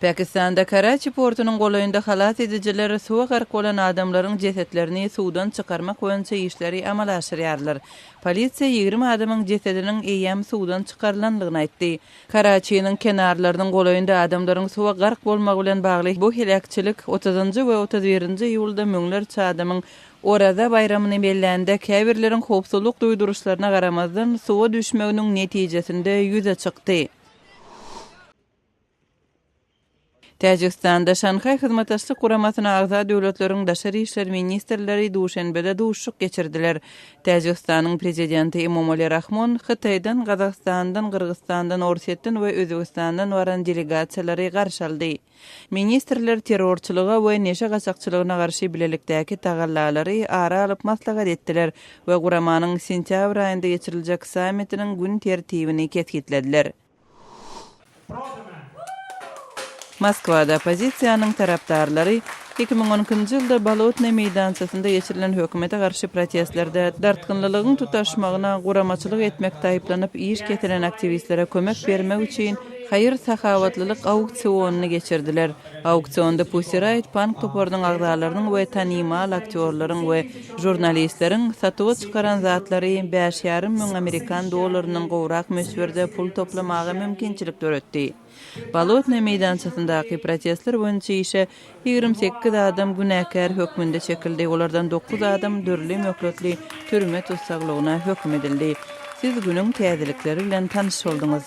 Pakistanda Karachi portunun golayında halat ediciler suwa gark bolan adamlaryň jesetlerini suwdan çykarmak boýunça işleri amal aşyrýarlar. Polisiýa 20 adamyň jesediniň eýäm suwdan çykarlanlygyny aýtdy. Karachi'niň kenarlarynyň golayında adamlaryň suwa gark bolmagy bilen bagly bu helakçylyk 30-njy we 31-nji ýylda müňlerçe adamyň orada bayramyny bellände käbirleriň howpsuzlyk duýduruşlaryna garamazdan suwa düşmeginiň netijesinde ýüze çykdy. Täzikistanda Şanhay hyzmatdaşlyk guramasyna agza döwletleriň daşary işler ministrleri duşenbede duşuk geçirdiler. Täzikistanyň prezidenti Emomali Rahmon Hytaýdan, Gazakstandan, Kyrgyzstandan, Orsetden we Özbegistandan waran delegasiýalary garşy aldy. Ministrler terrorçylyga we neşe gaçakçylygyna garşy bilelikdäki tagallalary ara alyp maslahat etdiler we guramanyň sentýabr aýynda geçiriljek sammitiniň gün tertibini ketgitlediler. Moskvada opozisiýanyň tarapdarlary 2012-nji ýylda Bolotny meýdançasynda geçirilen hökümete garşy protestlerde dartgynlylygyň tutaşmagyna guramaçylyk etmek taýyplanyp iş getiren aktivistlere kömek bermek üçin hayır sahavatlylyk auksionuny geçirdiler. Auksionda Pussy Riot punk topornyň agdalarynyň we tanymal aktyorlaryň we jurnalistleriň satyga çykaran zatlary 5,5 milyon Amerikan dollarynyň gowrak mösberde pul toplamagy mümkinçilik töretdi. Bolotny meýdançasyndaky protestler boýunça işe 28 adam günäkär hökmünde çekildi. Olardan 9 adam dörli möhletli türme tutsaglygyna hökm edildi. Siz günüň täzelikleri bilen tanış boldunuz.